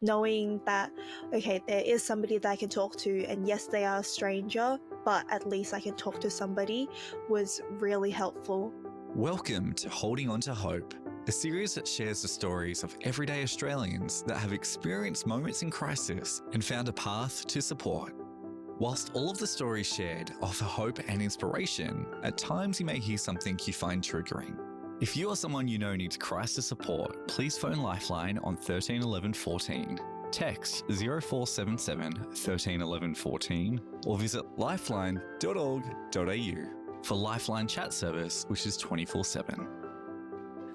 knowing that, okay, there is somebody that I can talk to, and yes, they are a stranger, but at least I can talk to somebody, was really helpful. Welcome to Holding On to Hope, a series that shares the stories of everyday Australians that have experienced moments in crisis and found a path to support. Whilst all of the stories shared offer hope and inspiration, at times you may hear something you find triggering. If you or someone you know needs crisis support, please phone Lifeline on 13 11 14, text 0477 13 11 14, or visit lifeline.org.au for Lifeline chat service, which is 24/7.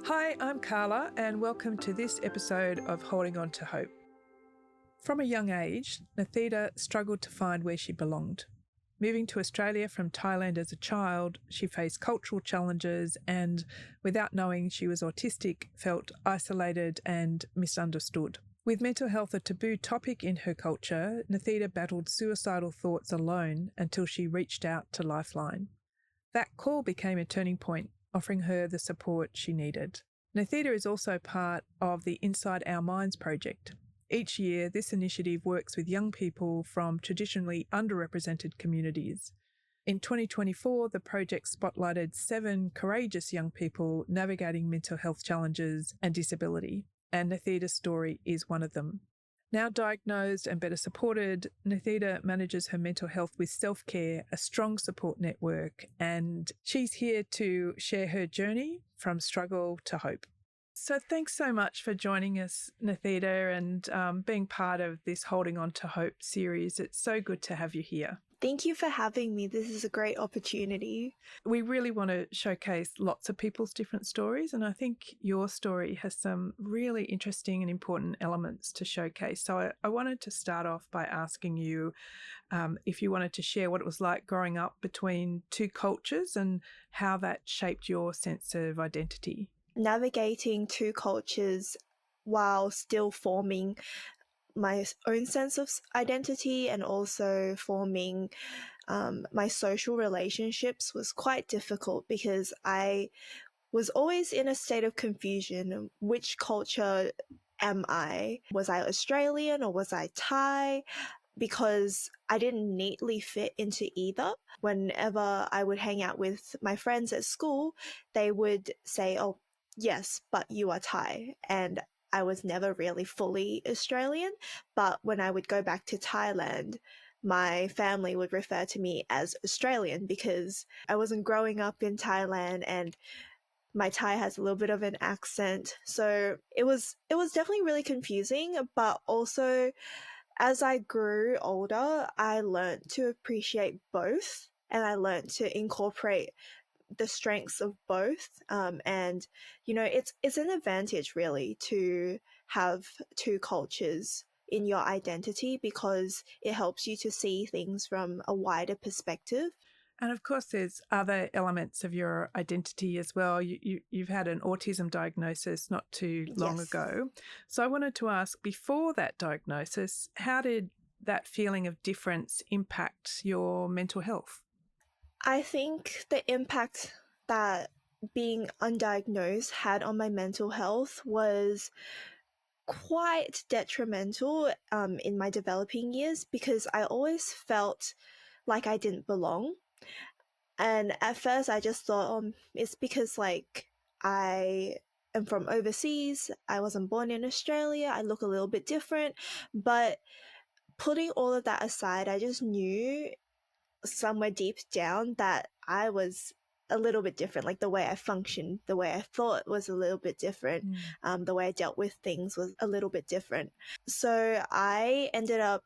Hi, I'm Carla, and welcome to this episode of Holding On to Hope. From a young age, Nathida struggled to find where she belonged. Moving to Australia from Thailand as a child, she faced cultural challenges and, without knowing she was autistic, felt isolated and misunderstood. With mental health a taboo topic in her culture, Nathida battled suicidal thoughts alone until she reached out to Lifeline. That call became a turning point, offering her the support she needed. Nathida is also part of the Inside Our Minds project. Each year, this initiative works with young people from traditionally underrepresented communities. In 2024, the project spotlighted 7 courageous young people navigating mental health challenges and disability, and Nathida's story is one of them. Now diagnosed and better supported, Nathida manages her mental health with self-care, a strong support network, and she's here to share her journey from struggle to hope. So thanks so much for joining us, Nathida, and being part of this Holding On to Hope series. It's so good to have you here. Thank you for having me. This is a great opportunity. We really want to showcase lots of people's different stories, and I think your story has some really interesting and important elements to showcase. So I wanted to start off by asking you if you wanted to share what it was like growing up between 2 cultures and how that shaped your sense of identity. Navigating 2 cultures while still forming my own sense of identity and also forming my social relationships was quite difficult because I was always in a state of confusion. Which culture am I? Was I Australian or was I Thai? Because I didn't neatly fit into either. Whenever I would hang out with my friends at school, they would say, oh, yes, but you are Thai. And I was never really fully Australian. But when I would go back to Thailand, my family would refer to me as Australian because I wasn't growing up in Thailand and my Thai has a little bit of an accent. So it was definitely really confusing, but also as I grew older, I learned to appreciate both and I learned to incorporate the strengths of both. And, you know, it's an advantage really to have 2 cultures in your identity because it helps you to see things from a wider perspective. And of course, there's other elements of your identity as well. You've had an autism diagnosis not too long ago. So I wanted to ask, before that diagnosis, how did that feeling of difference impact your mental health? I think the impact that being undiagnosed had on my mental health was quite detrimental in my developing years because I always felt like I didn't belong. And at first I just thought, it's because like I am from overseas, I wasn't born in Australia, I look a little bit different. But putting all of that aside, I just knew somewhere deep down that I was a little bit different. Like the way I functioned, the way I thought was a little bit different. The way I dealt with things was a little bit different. So I ended up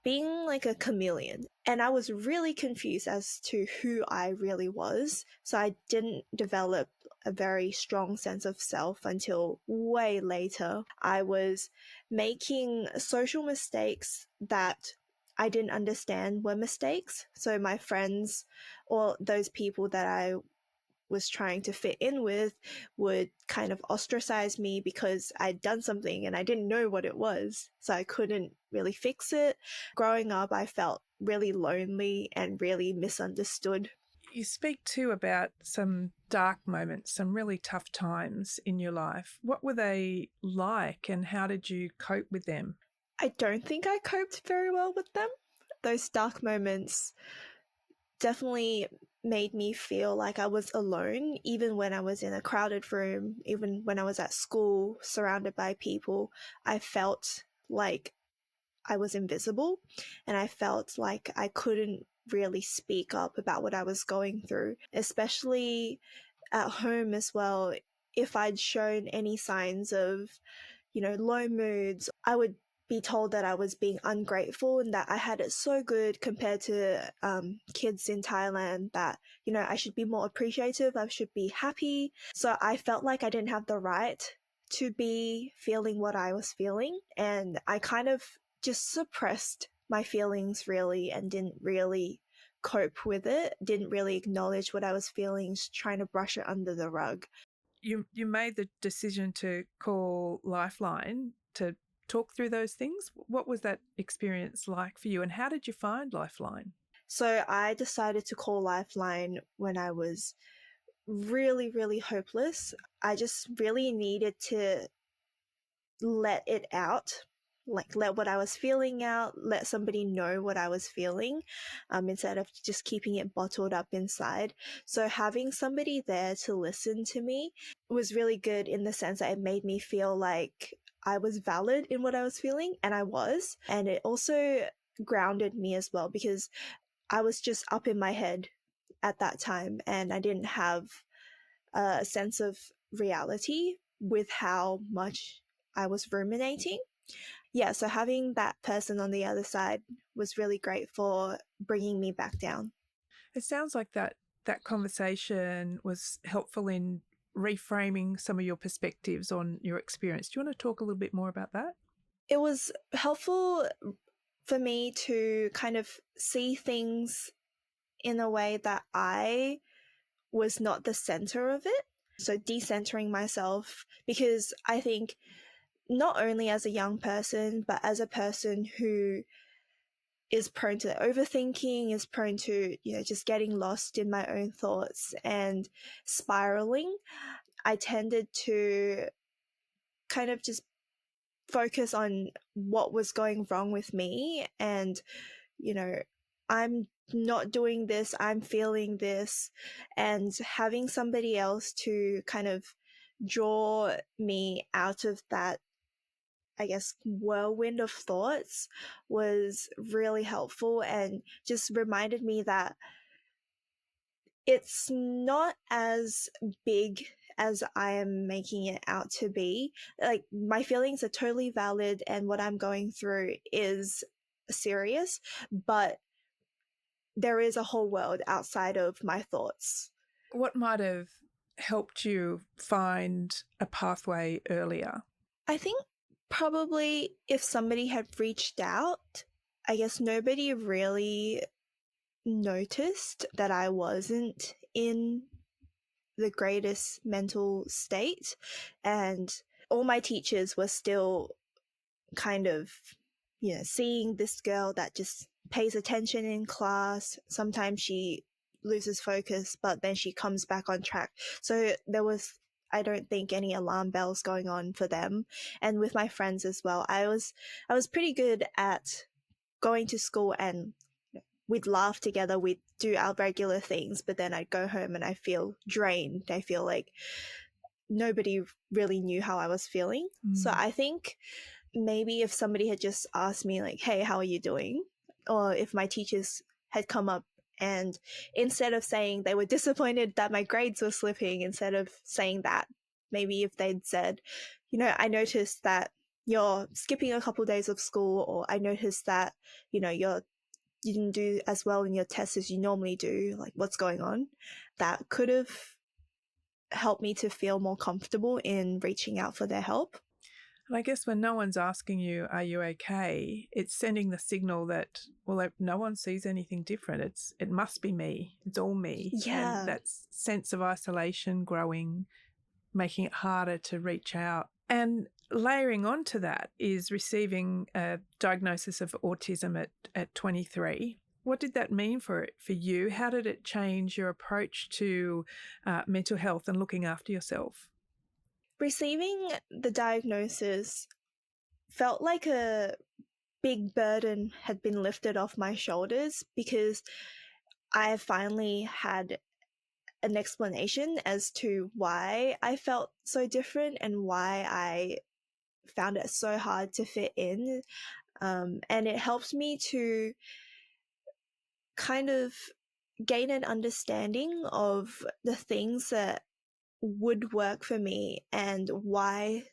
being like a chameleon, and I was really confused as to who I really was. So I didn't develop a very strong sense of self until way later. I was making social mistakes that I didn't understand were mistakes. So my friends or those people that I was trying to fit in with would kind of ostracize me because I'd done something and I didn't know what it was. So I couldn't really fix it. Growing up, I felt really lonely and really misunderstood. You speak too about some dark moments, some really tough times in your life. What were they like and how did you cope with them? I don't think I coped very well with them. Those dark moments definitely made me feel like I was alone, even when I was in a crowded room, even when I was at school surrounded by people. I felt like I was invisible, and I felt like I couldn't really speak up about what I was going through, especially at home as well. If I'd shown any signs of, low moods, I would be told that I was being ungrateful and that I had it so good compared to kids in Thailand, that, I should be more appreciative, I should be happy. So I felt like I didn't have the right to be feeling what I was feeling. And I kind of just suppressed my feelings really and didn't really cope with it, didn't really acknowledge what I was feeling, just trying to brush it under the rug. You made the decision to call Lifeline to talk through those things. What was that experience like for you and how did you find Lifeline? So I decided to call Lifeline when I was really, really hopeless. I just really needed to let it out, like let what I was feeling out, let somebody know what I was feeling, instead of just keeping it bottled up inside. So having somebody there to listen to me was really good in the sense that it made me feel like I was valid in what I was feeling, and I was. And it also grounded me as well, because I was just up in my head at that time and I didn't have a sense of reality with how much I was ruminating. Yeah, so having that person on the other side was really great for bringing me back down. It sounds like that conversation was helpful in reframing some of your perspectives on your experience. Do you want to talk a little bit more about that? It was helpful for me to kind of see things in a way that I was not the center of it. So decentering myself, because I think not only as a young person, but as a person who is prone to overthinking, is prone to, just getting lost in my own thoughts and spiraling, I tended to kind of just focus on what was going wrong with me and, I'm not doing this, I'm feeling this, and having somebody else to kind of draw me out of that, I guess, whirlwind of thoughts was really helpful and just reminded me that it's not as big as I am making it out to be. Like, my feelings are totally valid and what I'm going through is serious, but there is a whole world outside of my thoughts. What might have helped you find a pathway earlier? I think probably if somebody had reached out, I guess nobody really noticed that I wasn't in the greatest mental state. And all my teachers were still kind of, seeing this girl that just pays attention in class. Sometimes she loses focus, but then she comes back on track. So there was, I don't think, any alarm bells going on for them. And with my friends as well, I was pretty good at going to school and we'd laugh together, we'd do our regular things, but then I'd go home and I feel drained. I feel like nobody really knew how I was feeling. So I think maybe if somebody had just asked me like, hey, how are you doing? Or if my teachers had come up and instead of saying they were disappointed that my grades were slipping, instead of saying that, maybe if they'd said, I noticed that you're skipping a couple of days of school, or I noticed that, you didn't do as well in your tests as you normally do, like what's going on, that could have helped me to feel more comfortable in reaching out for their help. And I guess when no one's asking you, are you okay? It's sending the signal that, well, no one sees anything different. It must be me. It's all me. Yeah. And that sense of isolation growing, making it harder to reach out. And layering onto that is receiving a diagnosis of autism at 23. What did that mean for you? How did it change your approach to mental health and looking after yourself? Receiving the diagnosis felt like a big burden had been lifted off my shoulders because I finally had an explanation as to why I felt so different and why I found it so hard to fit in. And it helped me to kind of gain an understanding of the things that would work for me and why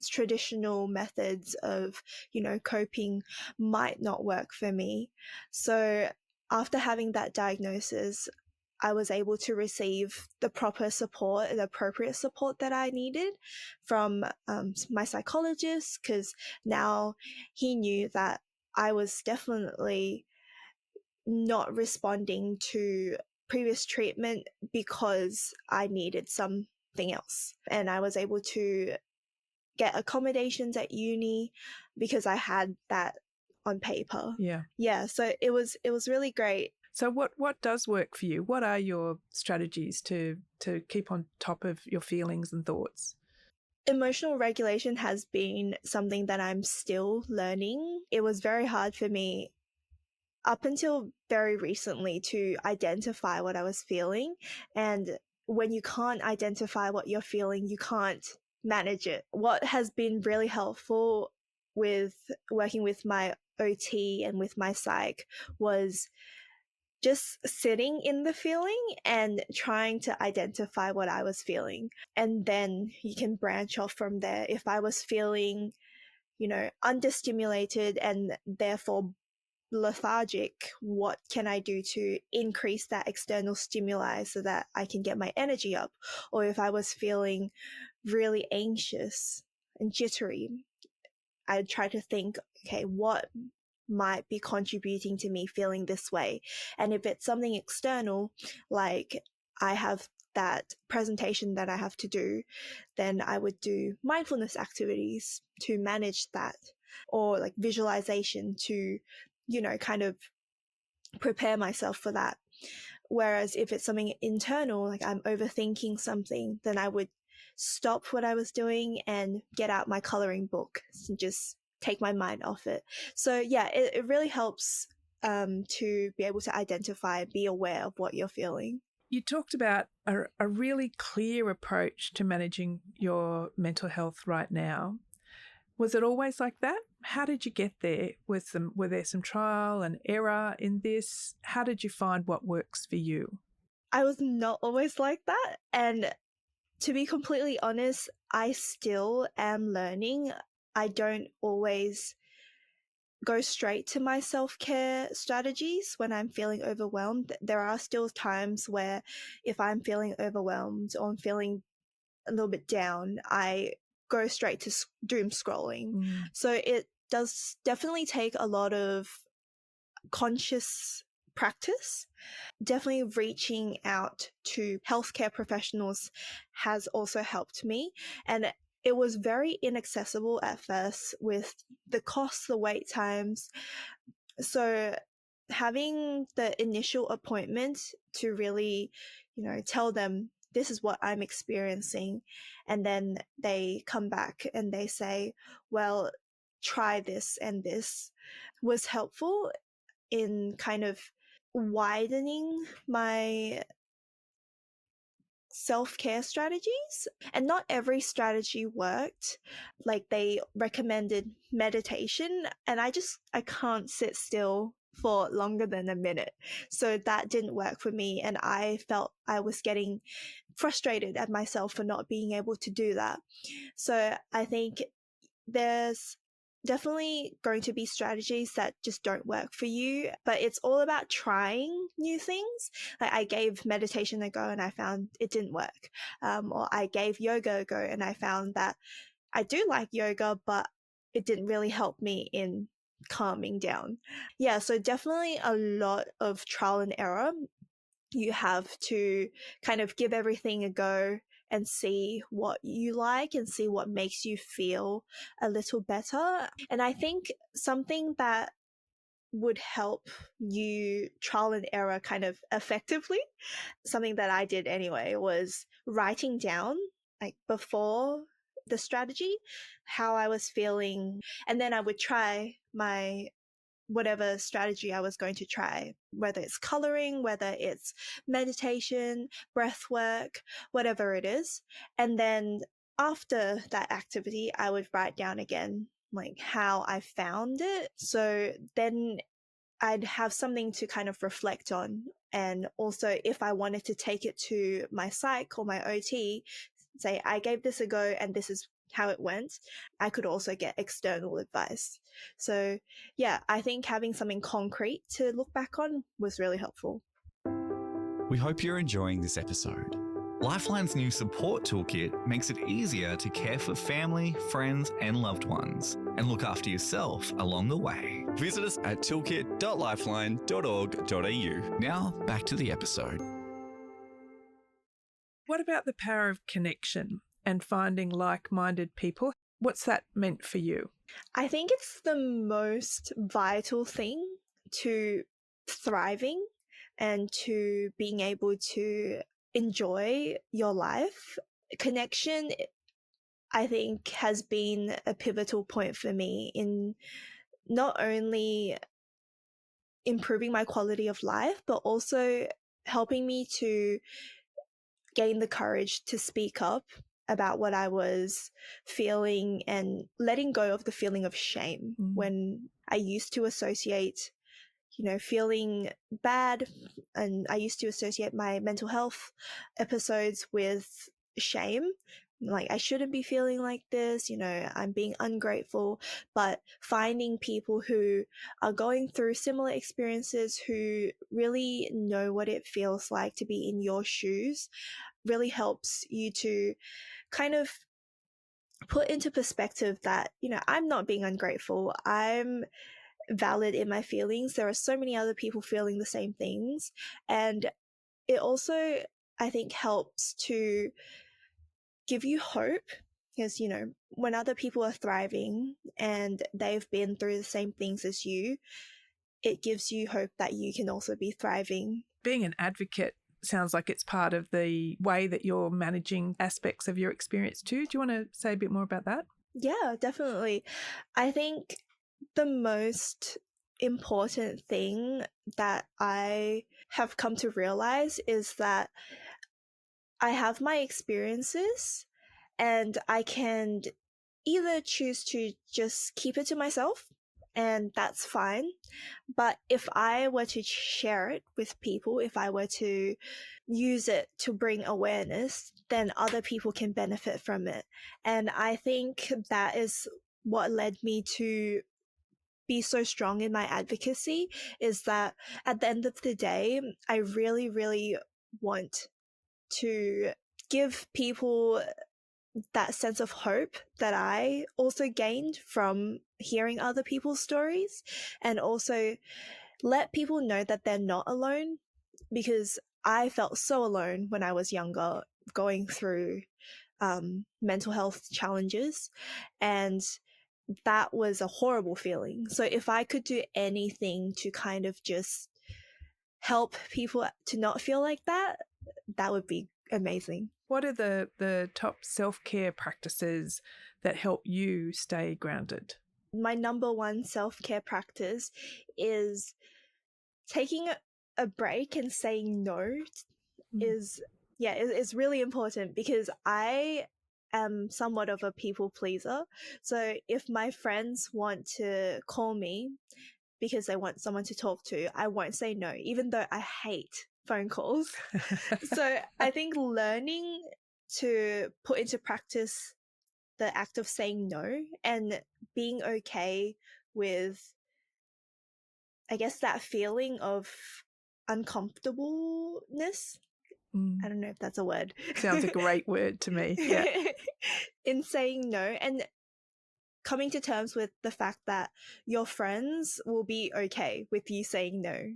traditional methods of, coping might not work for me. So after having that diagnosis, I was able to receive the proper support, the appropriate support that I needed from my psychologist, because now he knew that I was definitely not responding to previous treatment because I needed something else. And I was able to get accommodations at uni because I had that on paper. Yeah. Yeah, so it was really great. So what does work for you? What are your strategies to keep on top of your feelings and thoughts? Emotional regulation has been something that I'm still learning. It was very hard for me up until very recently to identify what I was feeling. And when you can't identify what you're feeling, you can't manage it. What has been really helpful with working with my OT and with my psych was just sitting in the feeling and trying to identify what I was feeling. And then you can branch off from there. If I was feeling, understimulated and therefore lethargic, what can I do to increase that external stimuli so that I can get my energy up? Or if I was feeling really anxious and jittery, I'd try to think, okay, what might be contributing to me feeling this way? And if it's something external, like I have that presentation that I have to do, then I would do mindfulness activities to manage that, or like visualization to, kind of prepare myself for that. Whereas if it's something internal, like I'm overthinking something, then I would stop what I was doing and get out my coloring book and just take my mind off it. So yeah, it really helps to be able to identify, be aware of what you're feeling. You talked about a really clear approach to managing your mental health right now. Was it always like that? How did you get there? Were there some trial and error in this? How did you find what works for you? I was not always like that. And to be completely honest, I still am learning. I don't always go straight to my self-care strategies when I'm feeling overwhelmed. There are still times where if I'm feeling overwhelmed or I'm feeling a little bit down, I go straight to doom scrolling. So it does definitely take a lot of conscious practice. Definitely reaching out to healthcare professionals has also helped me. And it was very inaccessible at first with the costs, the wait times. So having the initial appointment to really, tell them this is what I'm experiencing. And then they come back and they say, well, try this and this, was helpful in kind of widening my self-care strategies. And not every strategy worked. Like they recommended meditation and I can't sit still for longer than a minute. So that didn't work for me, and I felt I was getting frustrated at myself for not being able to do that. So I think there's definitely going to be strategies that just don't work for you, but it's all about trying new things. Like I gave meditation a go and I found it didn't work. Or I gave yoga a go and I found that I do like yoga, but it didn't really help me in calming down. Yeah, so definitely a lot of trial and error. You have to kind of give everything a go and see what you like and see what makes you feel a little better. And I think something that would help you trial and error kind of effectively. Something that I did anyway was writing down, like, before the strategy, how I was feeling, and then I would try my whatever strategy I was going to try, whether it's coloring, whether it's meditation, breath work, whatever it is. And then after that activity, I would write down again, like, how I found it. So then I'd have something to kind of reflect on. And also, if I wanted to take it to my psych or my OT, say, I gave this a go and this is how it went, I could also get external advice. So, yeah, I think having something concrete to look back on was really helpful. We hope you're enjoying this episode. Lifeline's new support toolkit makes it easier to care for family, friends, and loved ones, and look after yourself along the way. Visit us at toolkit.lifeline.org.au. Now, back to the episode. What about the power of connection and finding like-minded people? What's that meant for you? I think it's the most vital thing to thriving and to being able to enjoy your life. Connection, I think, has been a pivotal point for me in not only improving my quality of life, but also helping me to gain the courage to speak up about what I was feeling and letting go of the feeling of shame when I used to associate, feeling bad, and I used to associate my mental health episodes with shame. Like, I shouldn't be feeling like this, I'm being ungrateful. But finding people who are going through similar experiences, who really know what it feels like to be in your shoes, really helps you to kind of put into perspective that, I'm not being ungrateful. I'm valid in my feelings. There are so many other people feeling the same things. And it also, I think, helps to give you hope, because, when other people are thriving and they've been through the same things as you, it gives you hope that you can also be thriving. Being an advocate sounds like it's part of the way that you're managing aspects of your experience too. Do you want to say a bit more about that? Yeah, definitely. I think the most important thing that I have come to realize is that I have my experiences and I can either choose to just keep it to myself, and that's fine. But if I were to share it with people, if I were to use it to bring awareness, then other people can benefit from it. And I think that is what led me to be so strong in my advocacy, is that at the end of the day, I really, really want to give people that sense of hope that I also gained from hearing other people's stories, and also let people know that they're not alone, because I felt so alone when I was younger, going through mental health challenges, and that was a horrible feeling. So if I could do anything to kind of just help people to not feel like that, that would be amazing. What are the top self-care practices that help you stay grounded? My number one self-care practice is taking a break and saying no is really important, because I am somewhat of a people pleaser. So if my friends want to call me because they want someone to talk to, I won't say no, even though I hate phone calls. So I think learning to put into practice the act of saying no and being okay with, I guess, that feeling of uncomfortableness. I don't know if that's a word. Sounds a great word to me. Yeah. In saying no, and coming to terms with the fact that your friends will be okay with you saying no.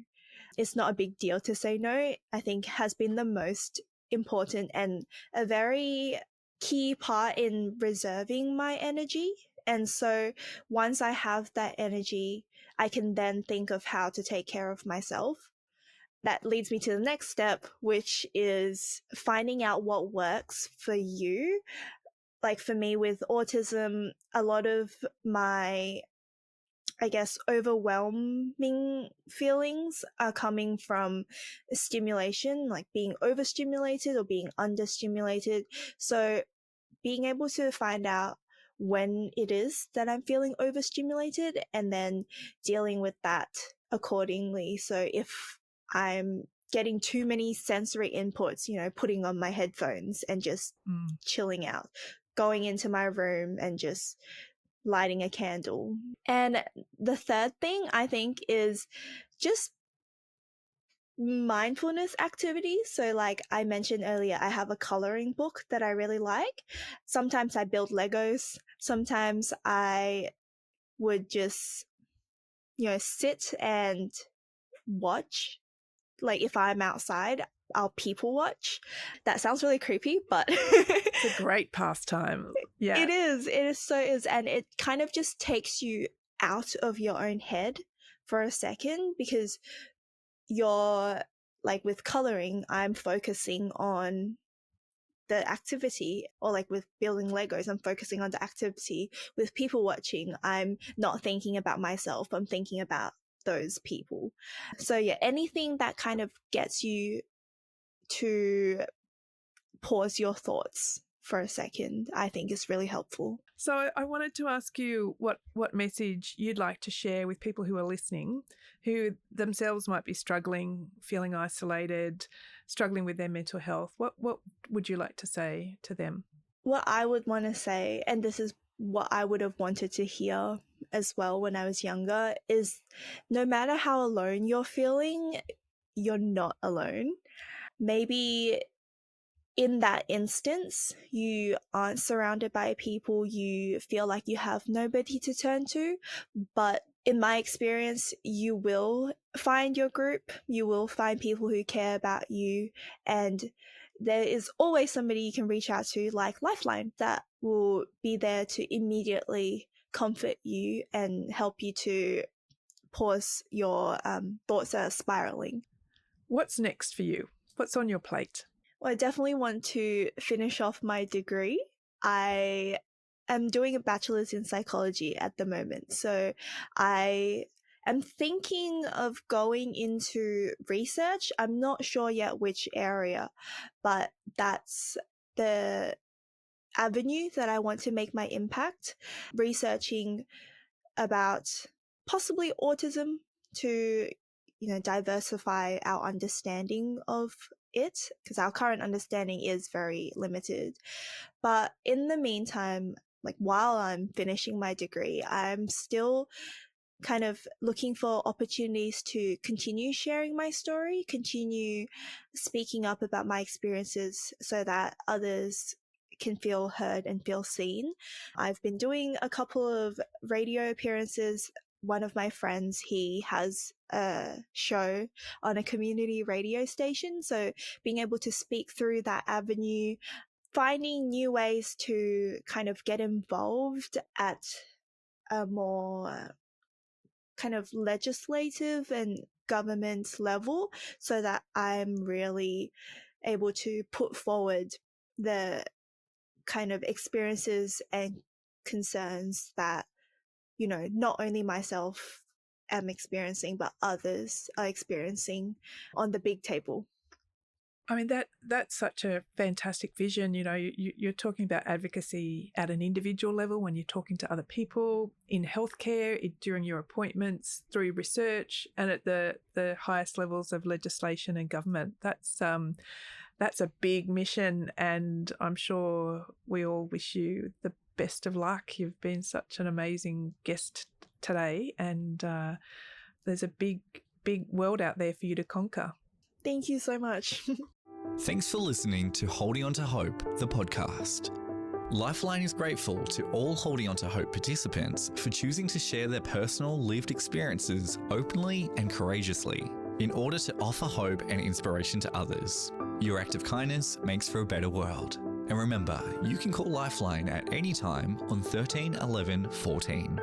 It's not a big deal to say no, I think has been the most important and a very key part in reserving my energy And so once I have that energy, I can then think of how to take care of myself. That leads me to the next step, which is finding out what works for you. Like for me with autism, a lot of my, I guess, overwhelming feelings are coming from stimulation, like being overstimulated or being understimulated. So being able to find out when it is that I'm feeling overstimulated and then dealing with that accordingly. So if I'm getting too many sensory inputs, putting on my headphones and just chilling out, going into my room and just lighting a candle. And the third thing I think is just mindfulness activities. So like I mentioned earlier, I have a coloring book that I really like. Sometimes I build Legos. Sometimes I would just, sit and watch. Like if I'm outside, I'll people watch. That sounds really creepy, but It's a great pastime. Yeah. It is so is. And it kind of just takes you out of your own head for a second, because you're like with coloring, I'm focusing on the activity, or like with building Legos, I'm focusing on the activity. With people watching, I'm not thinking about myself, I'm thinking about those people. So yeah, anything that kind of gets you to pause your thoughts for a second, I think is really helpful. So I wanted to ask you what message you'd like to share with people who are listening, who themselves might be struggling, feeling isolated, struggling with their mental health. What would you like to say to them? What I would want to say, and this is what I would have wanted to hear as well when I was younger, is no matter how alone you're feeling, you're not alone. Maybe in that instance, you aren't surrounded by people, you feel like you have nobody to turn to, but in my experience, you will find your group, you will find people who care about you, and there is always somebody you can reach out to, like Lifeline, that will be there to immediately comfort you and help you to pause your thoughts that are spiraling. What's next for you? What's on your plate? Well, I definitely want to finish off my degree. I am doing a bachelor's in psychology at the moment. So I am thinking of going into research. I'm not sure yet which area, but that's the avenue that I want to make my impact, researching about possibly autism to diversify our understanding of it, because our current understanding is very limited. But in the meantime, like while I'm finishing my degree, I'm still kind of looking for opportunities to continue sharing my story, continue speaking up about my experiences so that others can feel heard and feel seen. I've been doing a couple of radio appearances. One of my friends, he has a show on a community radio station. So being able to speak through that avenue, finding new ways to kind of get involved at a more kind of legislative and government level, so that I'm really able to put forward the kind of experiences and concerns that, not only myself am experiencing, but others are experiencing on the big table. I mean, that's such a fantastic vision. You're talking about advocacy at an individual level when you're talking to other people, in healthcare, during your appointments, through research, and at the highest levels of legislation and government. That's a big mission, and I'm sure we all wish you the best of luck. You've been such an amazing guest today, and there's a big world out there for you to conquer. Thank you so much. Thanks for listening to Holding On to Hope, the podcast. Lifeline is grateful to all Holding On to Hope participants for choosing to share their personal lived experiences openly and courageously in order to offer hope and inspiration to others. Your act of kindness makes for a better world. And remember, you can call Lifeline at any time on 13 11 14.